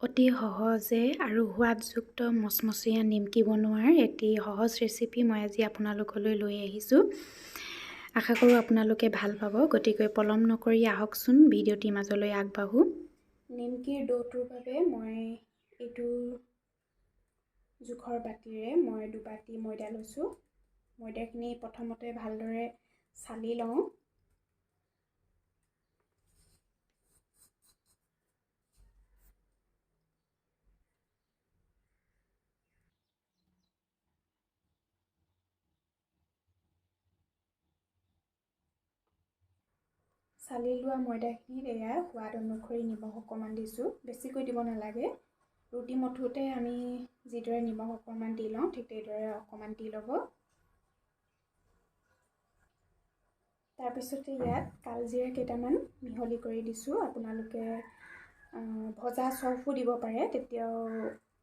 অতি সহজে আৰু সোৱাদযুক্ত মচমচীয়া নিমকি বনোৱাৰ এটি সহজ ৰেচিপি মই আজি আপোনালোকলৈ লৈ আহিছোঁ। আশা কৰোঁ আপোনালোকে ভাল পাব। গতিকে পলম নকৰি আহকচোন ভিডিঅ'টিৰ মাজলৈ আগবাঢ়োঁ। নিমকিৰ ডোটোৰ বাবে মই এইটো জোখৰ বাতিৰে মই 2 বাতি ময়দা লৈছোঁ। ময়দাখিনি প্ৰথমতে ভালদৰে চালি লওঁ। চালি লোৱা ময়দাখিনিত এয়া সোৱাদ অনুসৰি নিমখ অকণমান দিছোঁ। বেছিকৈ দিব নালাগে। ৰুটি মঠোতে আমি যিদৰে নিমখ অকণমান দি লওঁ ঠিক সেইদৰে অকণমান দি ল'ব। তাৰপিছতে ইয়াত কালজিৰা কেইটামান মিহলি কৰি দিছোঁ। আপোনালোকে ভজা চফো দিব পাৰে, তেতিয়াও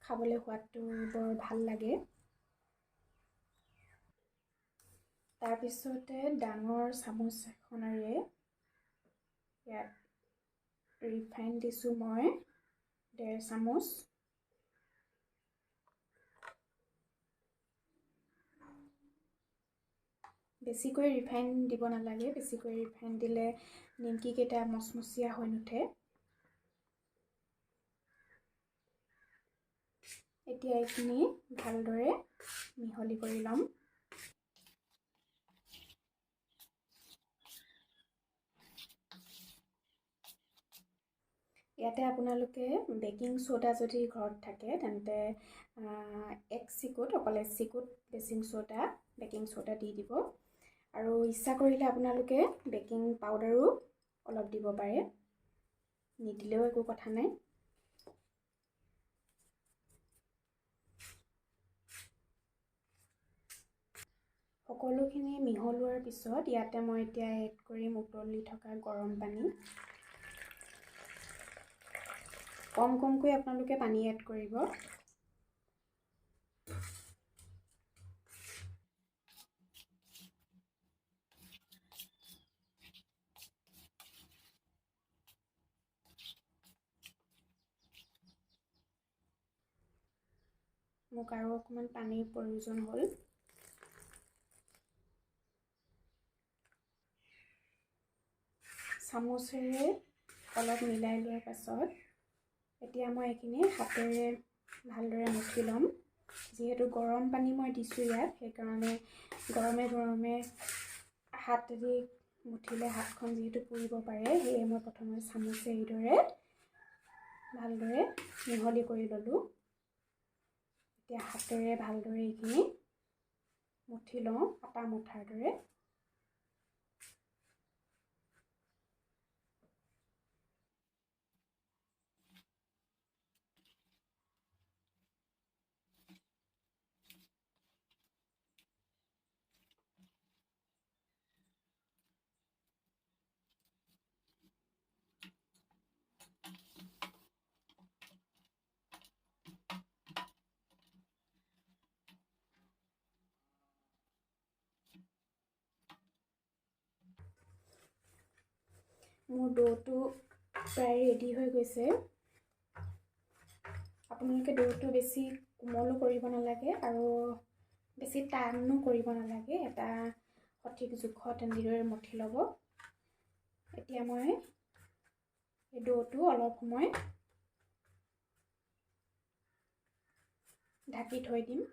খাবলৈ সোৱাদটো বৰ ভাল লাগে। তাৰপিছতে ডাঙৰ চামুচ এখনেৰে ইয়াত ৰিফাইন দিছোঁ মই 1.5 চামুচ। বেছিকৈ ৰিফাইন দিব নালাগে। বেছিকৈ ৰিফাইন দিলে নিমকিকেইটা মচমচীয়া হৈ নুঠে। এতিয়া এইখিনি ভালদৰে মিহলি কৰি ল'ম। ইয়াতে আপোনালোকে বেকিং সোডা যদি ঘৰত থাকে তেন্তে 1 চিকুট, অকল 1 চিকুট বেকিং সোডা দি দিব। আৰু ইচ্ছা কৰিলে আপোনালোকে বেকিং পাউডাৰো অলপ দিব পাৰে, নিদিলেও একো কথা নাই। সকলোখিনি মিহলোৱাৰ পিছত ইয়াতে মই এতিয়া এড কৰিম উতলি থকা গৰম পানী। কম কমকৈ আপোনালোকে পানী এড কৰিব। মোক আৰু অকণমান পানীৰ প্ৰয়োজন হ'ল। চামুচেৰে অলপ মিলাই লোৱাৰ পাছত এতিয়া মই এইখিনি হাতেৰে ভালদৰে মঠি ল'ম। যিহেতু গৰম পানী মই দিছোঁ ইয়াত, সেইকাৰণে গৰমে গৰমে হাতেদি মুঠিলে হাতখন যিহেতু পুৰিব পাৰে, সেয়ে মই প্ৰথমে চামুচে এইদৰে ভালদৰে মিহলি কৰি ল'লোঁ। এতিয়া হাতেৰে ভালদৰে এইখিনি মুঠি লওঁ, আটা মুঠাৰ দৰে। মোৰ ডোটো প্ৰায় ৰেডি হৈ গৈছে। আপোনালোকে ডোটো বেছি কোমলো কৰিব নালাগে আৰু বেছি টানো কৰিব নালাগে। এটা সঠিক জোখত এনেদৰে মঠি ল'ব। এতিয়া মই এই ডোটো অলপ সময় ঢাকি থৈ দিম।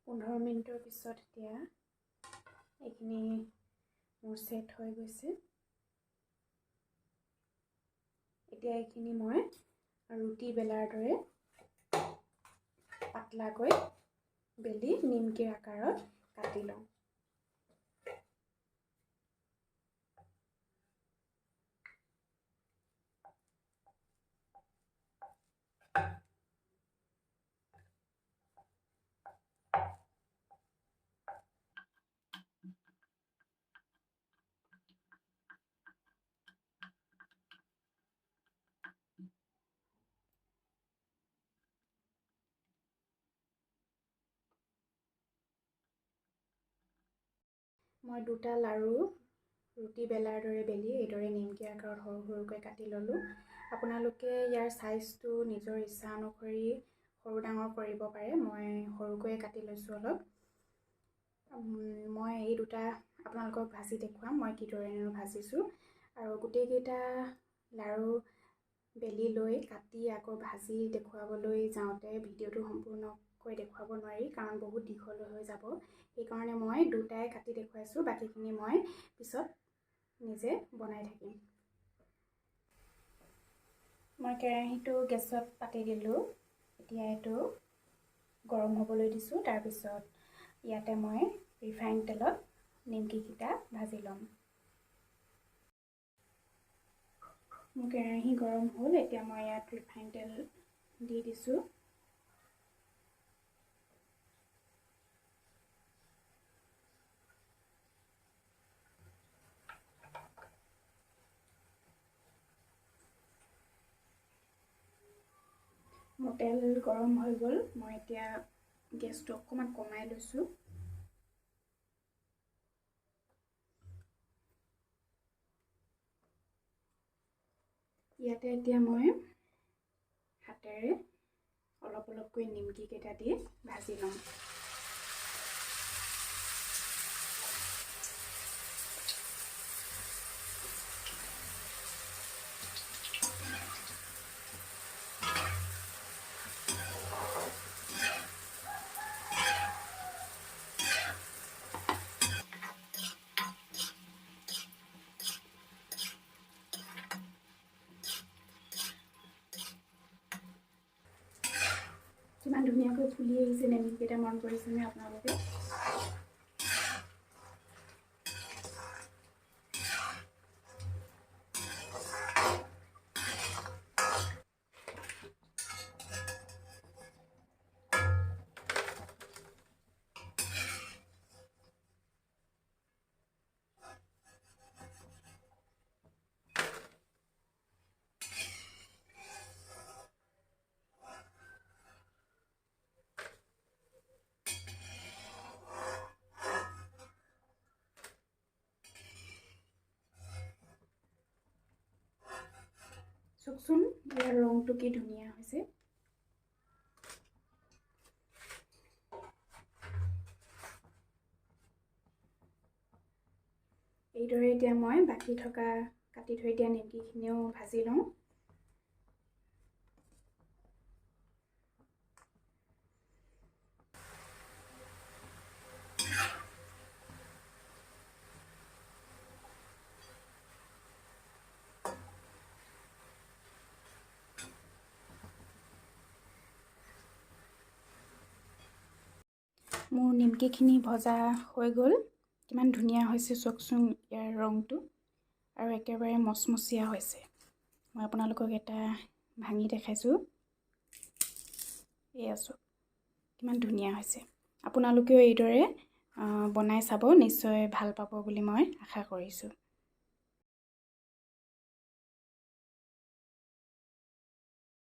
15 মিনিটৰ পিছত এতিয়া এইখিনি মোৰ সেট হৈ গৈছে। এতিয়া এইখিনি মই ৰুটি বেলাৰ দৰে পাতলাকৈ বেলি নিমকিৰ আকাৰত কাটি লওঁ। মই দুটা লাৰু ৰুটি বেলাৰ দৰে বেলি এইদৰে নিমকি আকাৰত সৰু সৰুকৈ কাটি ল'লোঁ। আপোনালোকে ইয়াৰ চাইজটো নিজৰ ইচ্ছা অনুসৰি সৰু ডাঙৰ কৰিব পাৰে। মই সৰুকৈয়ে কাটি লৈছোঁ অলপ। মই এই দুটা আপোনালোকক ভাজি দেখুৱাম মই কিদৰেনো ভাজিছোঁ। আৰু গোটেইকেইটা লাৰু বেলি লৈ কাটি আকৌ ভাজি দেখুৱাবলৈ যাওঁতে ভিডিঅ'টো সম্পূৰ্ণকৈ দেখুৱাব নোৱাৰি, কাৰণ বহুত দীঘল হৈ যাব। সেইকাৰণে মই দুটাই কাটি দেখুৱাইছোঁ, বাকীখিনি মই পিছত নিজে বনাই থাকিম। মই কেৰাহীটো গেছত পাতি দিলোঁ। এতিয়া এইটো গৰম হ'বলৈ দিছোঁ। তাৰপিছত ইয়াতে মই ৰিফাইন তেলত নিমকিকেইটা ভাজি ল'ম। মোৰ কেৰাহী গৰম হ'ল। এতিয়া মই ইয়াত ৰিফাইন তেল দি দিছোঁ। মোৰ তেল গৰম হৈ গ'ল। মই এতিয়া গেছটো অকণমান কমাই লৈছোঁ। ইয়াতে এতিয়া মই হাতেৰে অলপ অলপকৈ নিমকিকেইটা দি ভাজি ল'ম। কিমান ধুনীয়াকৈ ফুলি আহিছে নিমকিকেইটা, মন কৰিছেনে আপোনালোকে? চাওকচোন ইয়াৰ ৰংটো কি ধুনীয়া হৈছে। এইদৰে এতিয়া মই বাকী থকা কাটি থৈ দিয়া নিমকিখিনিও ভাজি লওঁ। মোৰ নিমকিখিনি ভজা হৈ গ'ল। কিমান ধুনীয়া হৈছে চাওকচোন ইয়াৰ ৰংটো, আৰু একেবাৰে মচমচীয়া হৈছে। মই আপোনালোকক এটা ভাঙি দেখাইছোঁ। এয়া চাওক কিমান ধুনীয়া হৈছে। আপোনালোকেও এইদৰে বনাই চাব, নিশ্চয় ভাল পাব বুলি মই আশা কৰিছোঁ।